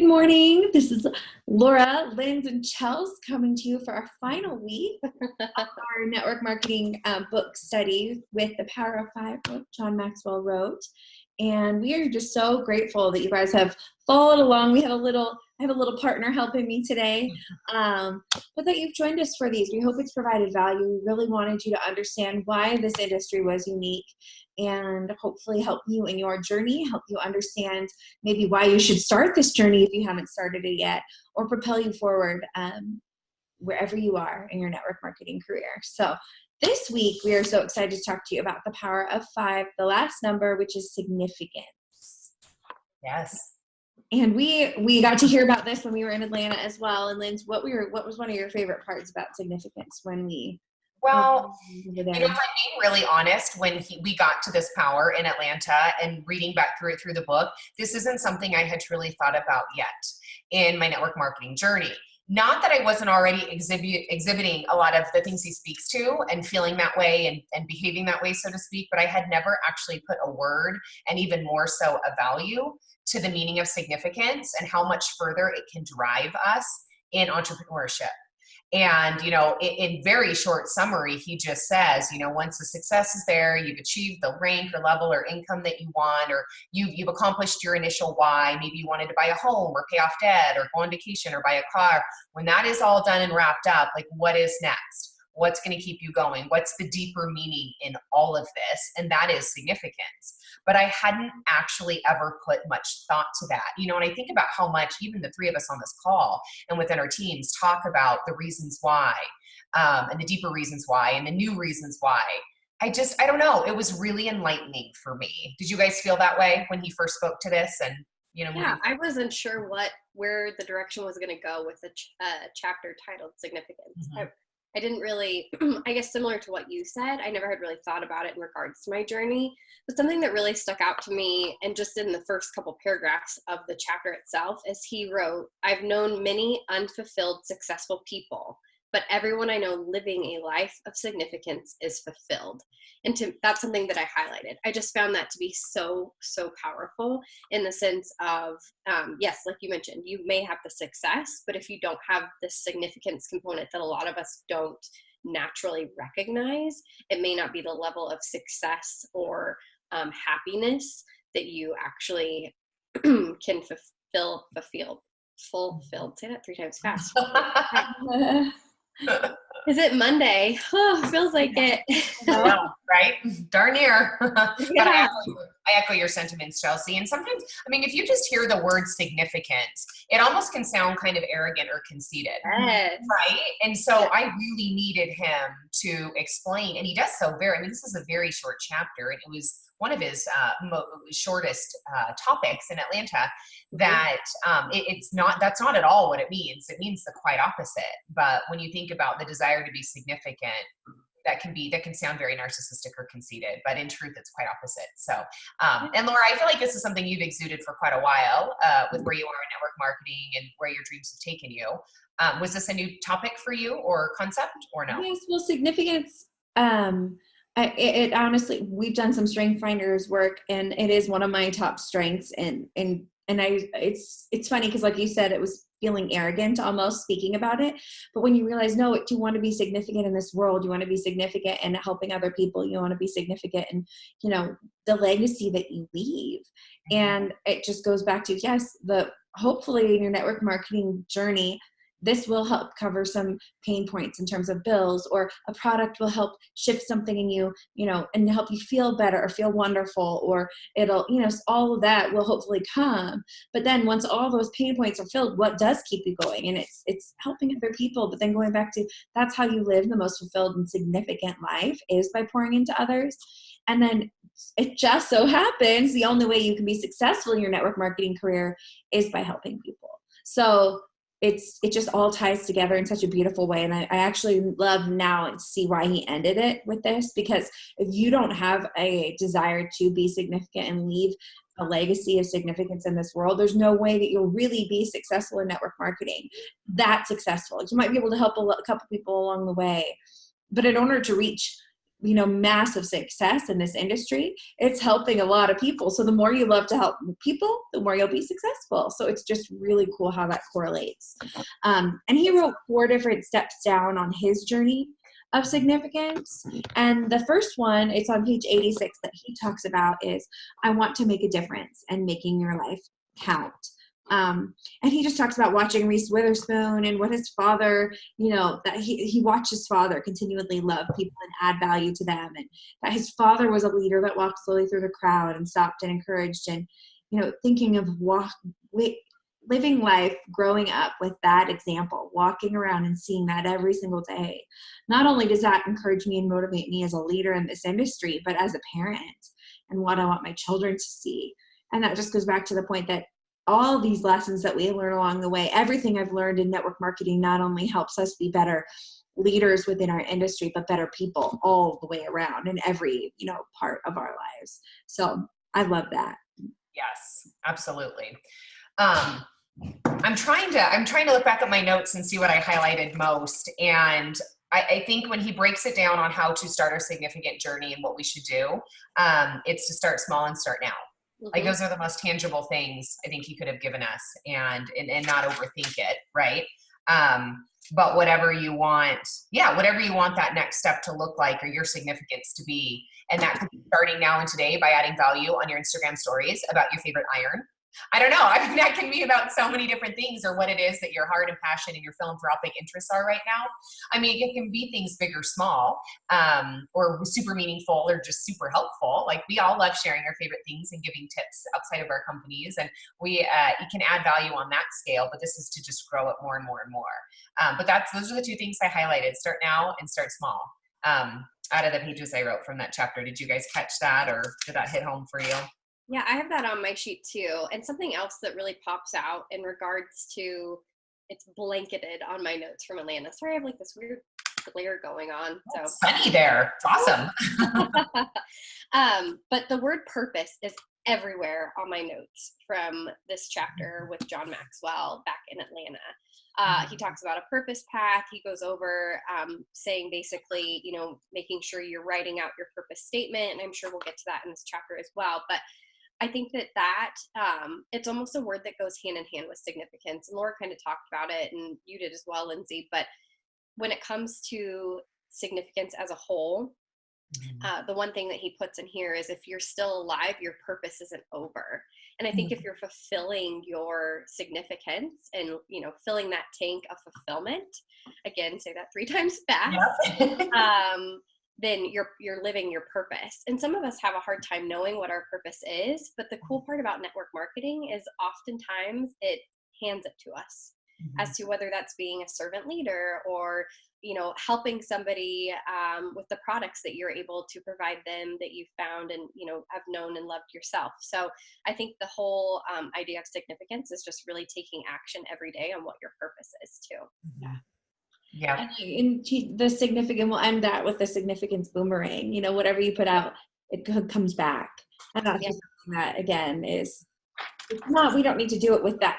morning. This is Laura, Linz, and Chels coming to you for our final week of our network marketing book study with The Power of Five, book John Maxwell wrote. And we are just so grateful that you guys have followed along. I have a little partner helping me today, but that you've joined us for these. We hope it's provided value. We really wanted you to understand why this industry was unique and hopefully help you in your journey, help you understand maybe why you should start this journey if you haven't started it yet, or propel you forward wherever you are in your network marketing career. So this week, we are so excited to talk to you about the power of five, the last number, which is significance. Yes. And we got to hear about this when we were in Atlanta as well. And Linz, what was one of your favorite parts about significance when we Well, if I'm being really honest, when we got to this power in Atlanta and reading back through the book, this isn't something I had truly thought about yet in my network marketing journey. Not that I wasn't already exhibiting a lot of the things he speaks to and feeling that way and behaving that way, so to speak, but I had never actually put a word and even more so a value to the meaning of significance and how much further it can drive us in entrepreneurship. And, in very short summary, he just says, once the success is there, you've achieved the rank or level or income that you want, or you've accomplished your initial why. Maybe you wanted to buy a home or pay off debt or go on vacation or buy a car. When that is all done and wrapped up, like, what is next? What's going to keep you going? What's the deeper meaning in all of this? And that is significance. But I hadn't actually ever put much thought to that. And I think about how much even the three of us on this call and within our teams talk about the reasons why, and the deeper reasons why, and the new reasons why. I don't know. It was really enlightening for me. Did you guys feel that way when he first spoke to this? And yeah, I wasn't sure where the direction was going to go with the chapter titled Significance. Mm-hmm. I didn't really, I guess similar to what you said, I never had really thought about it in regards to my journey, but something that really stuck out to me, and just in the first couple paragraphs of the chapter itself, is he wrote, "I've known many unfulfilled, successful people, but everyone I know living a life of significance is fulfilled." And that's something that I highlighted. I just found that to be so, so powerful in the sense of, yes, like you mentioned, you may have the success, but if you don't have the significance component that a lot of us don't naturally recognize, it may not be the level of success or happiness that you actually can fulfilled. Say that 3 times fast. Is it Monday? Oh, feels like it. Well, right? Darn near. Yeah. But I echo your sentiments, Chelsea. And sometimes, if you just hear the word significance, it almost can sound kind of arrogant or conceited. Yes. Right? And so I really needed him to explain, and he does so this is a very short chapter, and it was one of his shortest topics in Atlanta, that that's not at all what it means. It means the quite opposite. But when you think about the desire to be significant, that can sound very narcissistic or conceited, but in truth, it's quite opposite. So, and Laura, I feel like this is something you've exuded for quite a while with where you are in network marketing and where your dreams have taken you. Was this a new topic for you or concept or no? Yes, well, significance, it honestly, we've done some strength finders work, and it is one of my top strengths. And it's funny because, like you said, it was feeling arrogant almost speaking about it. But when you realize, no, you want to be significant in this world, you want to be significant in helping other people, you want to be significant in, the legacy that you leave. And it just goes back to, yes, hopefully in your network marketing journey, this will help cover some pain points in terms of bills, or a product will help shift something in you, and help you feel better or feel wonderful, or it'll, all of that will hopefully come. But then once all those pain points are filled, what does keep you going? And it's helping other people. But then going back to, that's how you live the most fulfilled and significant life, is by pouring into others. And then it just so happens the only way you can be successful in your network marketing career is by helping people. So it just all ties together in such a beautiful way. And I actually love now and see why he ended it with this, because if you don't have a desire to be significant and leave a legacy of significance in this world, there's no way that you'll really be successful in network marketing. That successful. You might be able to help a couple people along the way, but in order to reach massive success in this industry, it's helping a lot of people. So the more you love to help people, the more you'll be successful. So it's just really cool how that correlates. And he wrote 4 different steps down on his journey of significance. And the first one, it's on page 86 that he talks about is, I want to make a difference and making your life count. And he just talks about watching Reese Witherspoon and what his father, that he watched his father continually love people and add value to them. And that his father was a leader that walked slowly through the crowd and stopped and encouraged, and, thinking of living life, growing up with that example, walking around and seeing that every single day. Not only does that encourage me and motivate me as a leader in this industry, but as a parent and what I want my children to see. And that just goes back to the point that all these lessons that we learn along the way, everything I've learned in network marketing not only helps us be better leaders within our industry, but better people all the way around in every, part of our lives. So I love that. Yes, absolutely. I'm trying to look back at my notes and see what I highlighted most. And I think when he breaks it down on how to start our significant journey and what we should do, it's to start small and start now. Mm-hmm. Like those are the most tangible things I think he could have given us, and not overthink it. Right. But whatever you want that next step to look like, or your significance to be. And that could be starting now and today by adding value on your Instagram stories about your favorite iron. I don't know. I mean, that can be about so many different things, or what it is that your heart and passion and your philanthropic interests are right now. I mean, it can be things big or small, or super meaningful, or just super helpful. Like, we all love sharing our favorite things and giving tips outside of our companies, and you can add value on that scale, but this is to just grow it more and more and more. But those are the 2 things I highlighted: start now and start small. Out of the pages I wrote from that chapter. Did you guys catch that, or did that hit home for you? Yeah, I have that on my sheet too. And something else that really pops out in regards to, it's blanketed on my notes from Atlanta. Sorry, I have like this weird glare going on. So sunny there. It's awesome. But the word purpose is everywhere on my notes from this chapter with John Maxwell back in Atlanta. He talks about a purpose path. He goes over saying basically, making sure you're writing out your purpose statement. And I'm sure we'll get to that in this chapter as well. But I think that it's almost a word that goes hand in hand with significance. And Laura kind of talked about it, and you did as well, Lindsay. But when it comes to significance as a whole, the one thing that he puts in here is, if you're still alive, your purpose isn't over. And I think if you're fulfilling your significance and, filling that tank of fulfillment, again, say that 3 times fast, yep. Then you're living your purpose. And some of us have a hard time knowing what our purpose is, but the cool part about network marketing is oftentimes it hands it to us, as to whether that's being a servant leader or, helping somebody with the products that you're able to provide them that you've found and, have known and loved yourself. So I think the whole idea of significance is just really taking action every day on what your purpose is too. Yeah. Yeah. And the significant, we'll end that with the significance boomerang. Whatever you put out, it comes back. And that's just something that, again, we don't need to do it with that,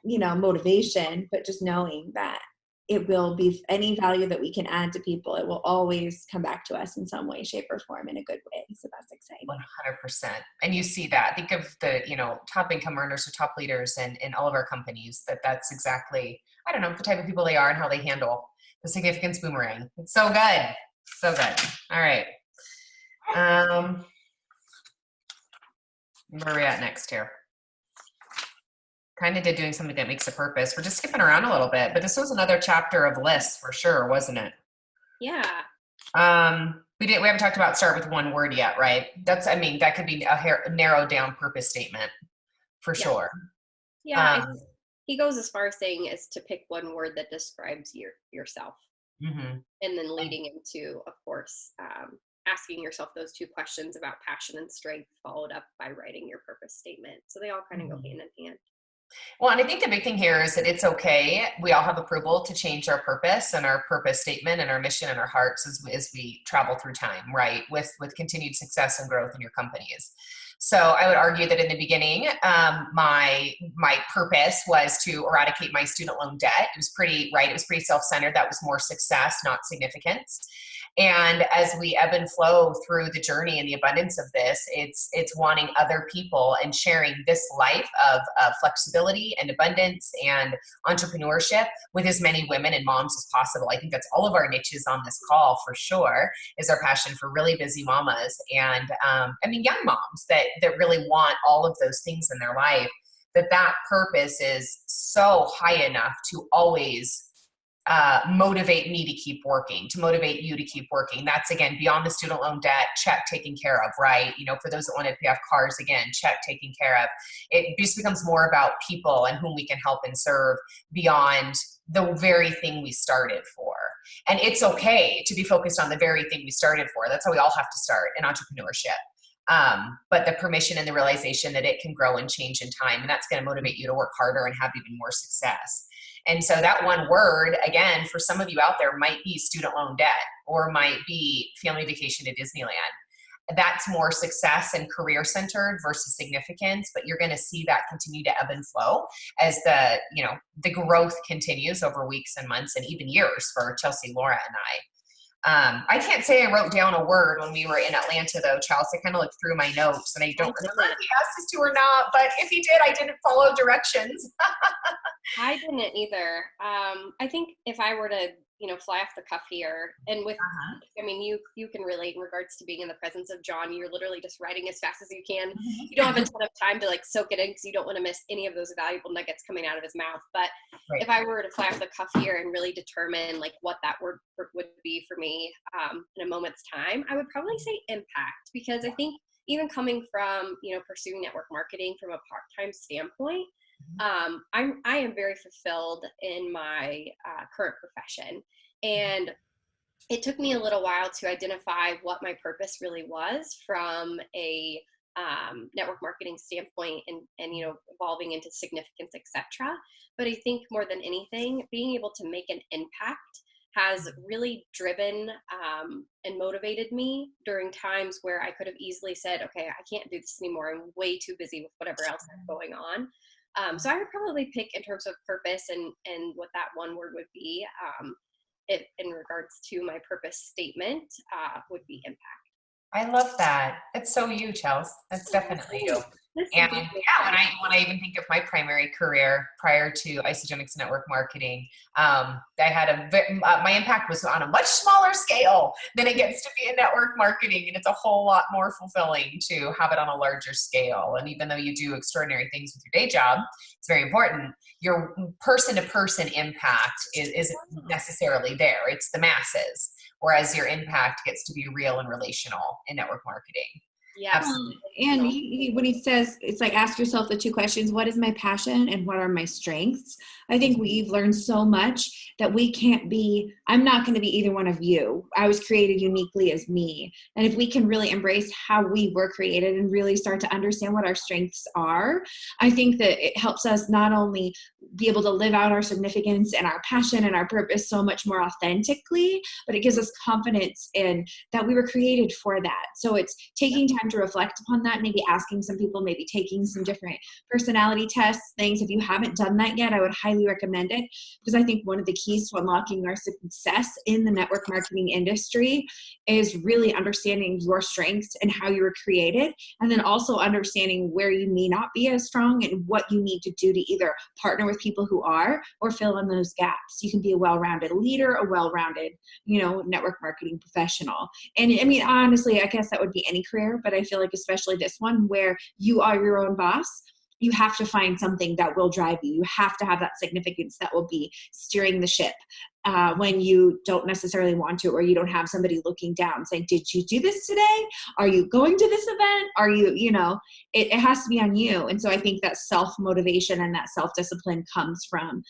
motivation, but just knowing that it will be any value that we can add to people. It will always come back to us in some way, shape, or form in a good way. So that's exciting. 100%. And you see that. Think of the, top income earners or top leaders in all of our companies, that's exactly, I don't know, the type of people they are and how they handle the significance boomerang. It's so good. So good. All right. Where are we at next here? Kind of did doing something that makes a purpose. We're just skipping around a little bit, but this was another chapter of lists for sure, wasn't it? Yeah. We haven't talked about start with one word yet, right? That could be a narrowed down purpose statement for sure. Yeah. He goes as far as saying is to pick one word that describes yourself, and then leading into, of course, asking yourself those 2 questions about passion and strength, followed up by writing your purpose statement. So they all kind of go hand in hand. Well, and I think the big thing here is that it's okay. We all have approval to change our purpose and our purpose statement and our mission and our hearts as we travel through time, right? With continued success and growth in your companies. So I would argue that in the beginning, my purpose was to eradicate my student loan debt. It was pretty self-centered. That was more success, not significance. And as we ebb and flow through the journey and the abundance of this, it's wanting other people and sharing this life of flexibility and abundance and entrepreneurship with as many women and moms as possible. I think that's all of our niches on this call for sure, is our passion for really busy mamas and young moms that really want all of those things in their life, that purpose is so high enough to always motivate me to keep working, to motivate you to keep working. That's, again, beyond the student loan debt, check taken care of, right? For those that want to pay off cars, again, check taken care of. It just becomes more about people and whom we can help and serve beyond the very thing we started for. And it's okay to be focused on the very thing we started for. That's how we all have to start in entrepreneurship. But the permission and the realization that it can grow and change in time, and that's going to motivate you to work harder and have even more success. And so that one word, again, for some of you out there, might be student loan debt or might be family vacation to Disneyland. That's more success and career centered versus significance, but you're going to see that continue to ebb and flow as the growth continues over weeks and months and even years for Chelsea, Laura, and I. I can't say I wrote down a word when we were in Atlanta, though, Charles. I kind of looked through my notes, and I don't remember if he asked us to or not, but if he did, I didn't follow directions. I didn't either. I think if I were to, fly off the cuff here, and with, you can relate in regards to being in the presence of John. You're literally just writing as fast as you can. You don't have a ton of time to soak it in because you don't want to miss any of those valuable nuggets coming out of his mouth. But if I were to fly off the cuff here and really determine what that word would be for me in a moment's time, I would probably say impact, because I think even coming from, pursuing network marketing from a part-time standpoint, I am very fulfilled in my current profession, and it took me a little while to identify what my purpose really was from a network marketing standpoint and evolving into significance, etc. But I think more than anything, being able to make an impact has really driven and motivated me during times where I could have easily said, okay, I can't do this anymore. I'm way too busy with whatever else is going on. So I would probably pick, in terms of purpose and what that one word would be, in regards to my purpose statement, would be impact. I love that. That's so you, Chels. That's definitely you. And when I even think of my primary career prior to Isogenics Network Marketing, I had my impact was on a much smaller scale than it gets to be in network marketing, and it's a whole lot more fulfilling to have it on a larger scale. And even though you do extraordinary things with your day job, it's very important. Your person-to-person impact isn't necessarily there. It's the masses, whereas your impact gets to be real and relational in network marketing. Yeah. And when he says, it's ask yourself the two questions: what is my passion and what are my strengths? I think we've learned so much that I'm not going to be either one of you. I was created uniquely as me. And if we can really embrace how we were created and really start to understand what our strengths are, I think that it helps us not only be able to live out our significance and our passion and our purpose so much more authentically, but it gives us confidence in that we were created for that. So it's taking time to reflect upon that, maybe asking some people, maybe taking some different personality tests, things. If you haven't done that yet, I would highly recommend it, because I think one of the keys to unlocking our success in the network marketing industry is really understanding your strengths and how you were created, and then also understanding where you may not be as strong and what you need to do to either partner with people who are or fill in those gaps. You can be a well-rounded leader, a well-rounded, network marketing professional. And I mean, honestly, I guess that would be any career, but I feel like especially this one where you are your own boss, you have to find something that will drive you. You have to have that significance that will be steering the ship when you don't necessarily want to, or you don't have somebody looking down saying, did you do this today? Are you going to this event? Are you, it has to be on you. And so I think that self-motivation and that self-discipline comes from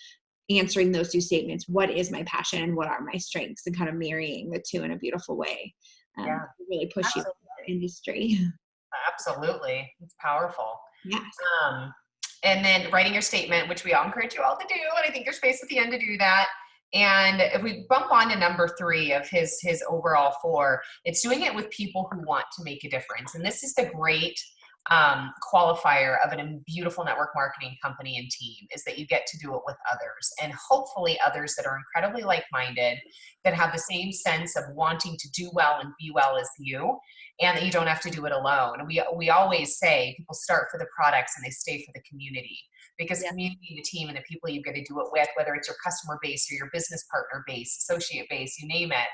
answering those two statements. What is my passion and what are my strengths, and kind of marrying the two in a beautiful way. Really push you in the industry. Absolutely. It's powerful. Yes. And then writing your statement, which we all encourage you all to do. And I think there's space at the end to do that. And if we bump on to number 3 of his overall 4, it's doing it with people who want to make a difference. And this is the great qualifier of a beautiful network marketing company and team is that you get to do it with others, and hopefully others that are incredibly like-minded, that have the same sense of wanting to do well and be well as you, and that you don't have to do it alone. We always say people start for the products and they stay for the community, because community, the team, and the people you get to do it with, whether it's your customer base or your business partner base, associate base, you name it,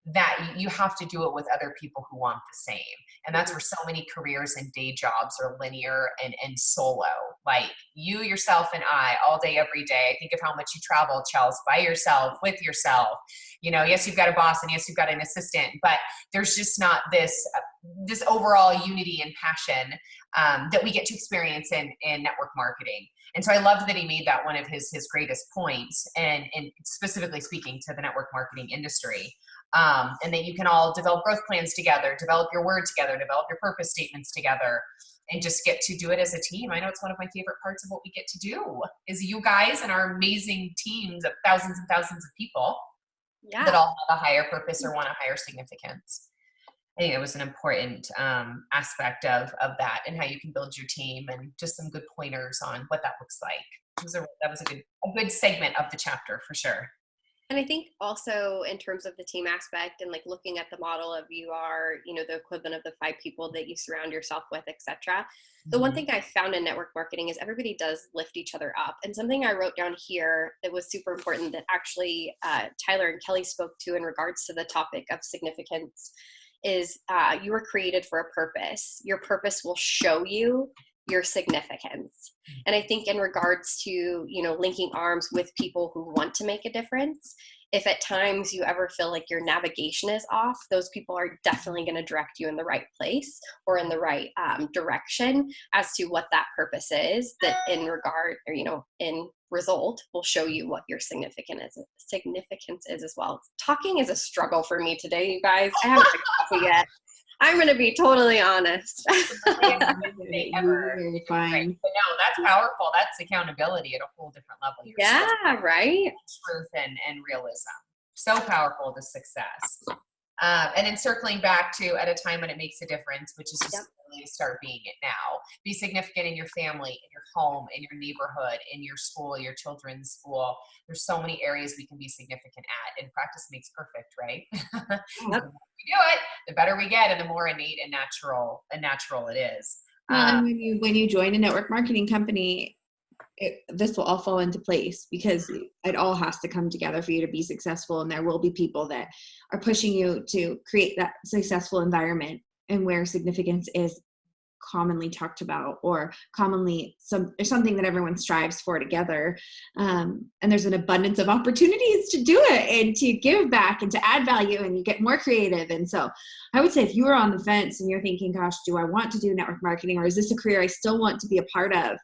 that you have to do it with other people who want the same. And that's where so many careers and day jobs are linear and solo. Like you, yourself, and I, all day, every day. Think of how much you travel, Chelsea, by yourself, with yourself. Yes, you've got a boss, and yes, you've got an assistant, but there's just not this overall unity and passion that we get to experience in network marketing. And so I loved that he made that one of his greatest points, and specifically speaking to the network marketing industry. And that you can all develop growth plans together, develop your word together, develop your purpose statements together, and just get to do it as a team. I know it's one of my favorite parts of what we get to do is you guys and our amazing teams of thousands and thousands of people that all have a higher purpose or want a higher significance. I think it was an important aspect of that, and how you can build your team, and just some good pointers on what that looks like. That was a good segment of the chapter for sure. And I think also in terms of the team aspect, and like looking at the model of you are, the equivalent of the 5 people that you surround yourself with, etc. The one thing I found in network marketing is everybody does lift each other up. And something I wrote down here that was super important that actually Tyler and Kelly spoke to in regards to the topic of significance is you were created for a purpose. Your purpose will show you your significance. And I think in regards to, linking arms with people who want to make a difference, if at times you ever feel like your navigation is off, those people are definitely going to direct you in the right place or in the right direction as to what that purpose is, that in regard, or, in result will show you what your significance is as well. Talking is a struggle for me today, you guys. I haven't had coffee yet. I'm going to be totally honest. You're fine. But no, that's powerful. That's accountability at a whole different level. Right? Truth and realism. So powerful to success. And then circling back to at a time when it makes a difference, which is just really to start being it now. Be significant in your family, in your home, in your neighborhood, in your school, your children's school. There's so many areas we can be significant at, and practice makes perfect, right? The more we do it, the better we get, and the more innate and natural it is. And when you join a network marketing company, this will all fall into place, because it all has to come together for you to be successful. And there will be people that are pushing you to create that successful environment, and where significance is commonly talked about, or commonly something that everyone strives for together. And there's an abundance of opportunities to do it and to give back and to add value, and you get more creative. And so I would say if you were on the fence and you're thinking, gosh, do I want to do network marketing, or is this a career I still want to be a part of?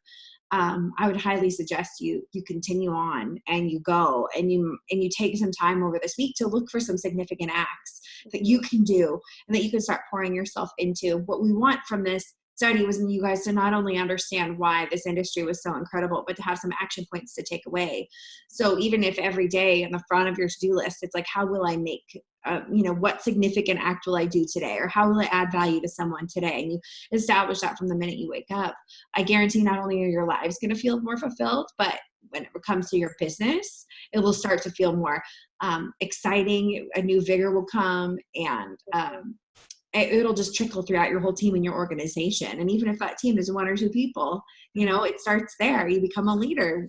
I would highly suggest you continue on, and you go and you take some time over this week to look for some significant acts that you can do, and that you can start pouring yourself into. What we want from this study was you guys to not only understand why this industry was so incredible, but to have some action points to take away. So even if every day in the front of your to-do list, it's like, how will I make, what significant act will I do today? Or how will I add value to someone today? And you establish that from the minute you wake up. I guarantee not only are your lives going to feel more fulfilled, but when it comes to your business, it will start to feel more exciting. A new vigor will come, and it'll just trickle throughout your whole team and your organization. And even if that team is 1 or 2 people, it starts there. You become a leader,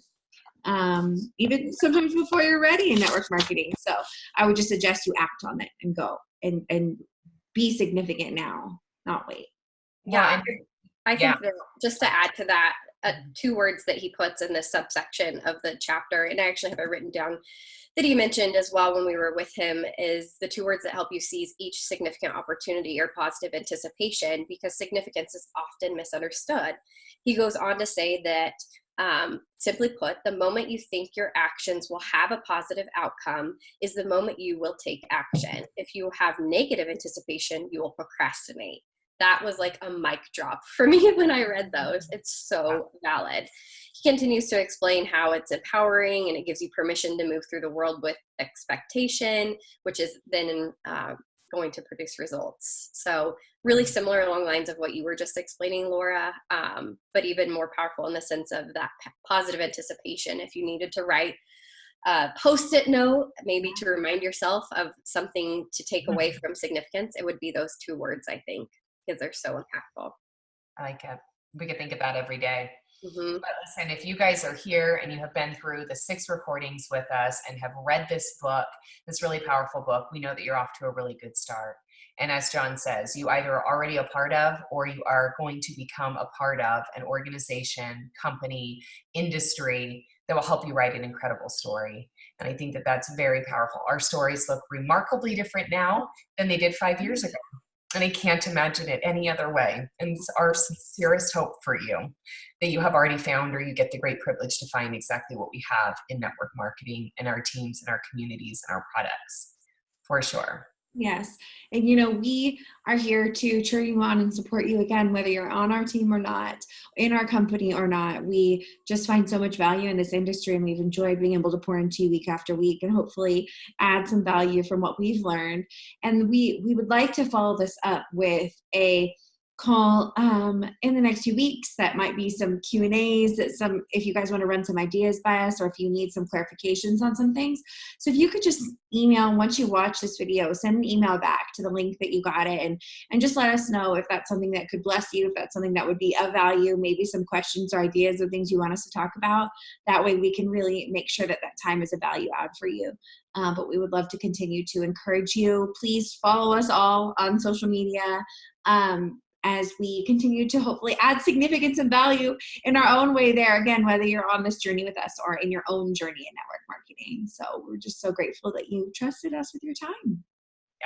even sometimes before you're ready in network marketing. So I would just suggest you act on it and go and be significant now, not wait. Yeah. I think that just to add to that, 2 words that he puts in this subsection of the chapter, and I actually have it written down, that he mentioned as well when we were with him, is the 2 words that help you seize each significant opportunity or positive anticipation, because significance is often misunderstood. He goes on to say that, simply put, the moment you think your actions will have a positive outcome is the moment you will take action. If you have negative anticipation, you will procrastinate. That was like a mic drop for me when I read those. It's so valid. He continues to explain how it's empowering and it gives you permission to move through the world with expectation, which is then going to produce results. So really similar along the lines of what you were just explaining, Laura, but even more powerful in the sense of that positive anticipation. If you needed to write a Post-it note, maybe to remind yourself of something to take away from significance, it would be those 2 words, I think, because they're so impactful. I like it. We could think of that every day. Mm-hmm. But listen, if you guys are here and you have been through the 6 recordings with us and have read this book, this really powerful book, we know that you're off to a really good start. And as John says, you either are already a part of, or you are going to become a part of an organization, company, industry that will help you write an incredible story. And I think that that's very powerful. Our stories look remarkably different now than they did 5 years ago. And I can't imagine it any other way. And it's our sincerest hope for you that you have already found, or you get the great privilege to find exactly what we have in network marketing, in our teams, in our communities, and our products, for sure. Yes. And, we are here to cheer you on and support you again, whether you're on our team or not, in our company or not. We just find so much value in this industry, and we've enjoyed being able to pour into you week after week and hopefully add some value from what we've learned. And we would like to follow this up with a call in the next few weeks. That might be some Q&As, if you guys want to run some ideas by us, or if you need some clarifications on some things. So if you could just email, once you watch this video, send an email back to the link that you got it, and just let us know if that's something that could bless you, if that's something that would be of value, maybe some questions or ideas or things you want us to talk about. That way we can really make sure that time is a value add for you. But we would love to continue to encourage you. Please follow us all on social media. As we continue to hopefully add significance and value in our own way there, again, whether you're on this journey with us or in your own journey in network marketing. So we're just so grateful that you trusted us with your time.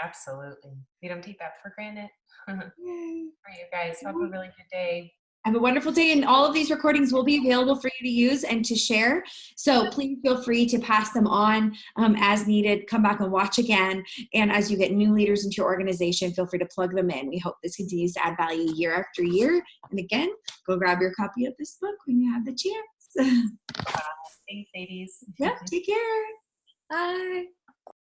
Absolutely. We don't take that for granted. All right, you guys, have a really good day. Have a wonderful day, and all of these recordings will be available for you to use and to share. So please feel free to pass them on as needed. Come back and watch again. And as you get new leaders into your organization, feel free to plug them in. We hope this continues to add value year after year. And again, go grab your copy of this book when you have the chance. Thanks, ladies. Yep, take care. Bye.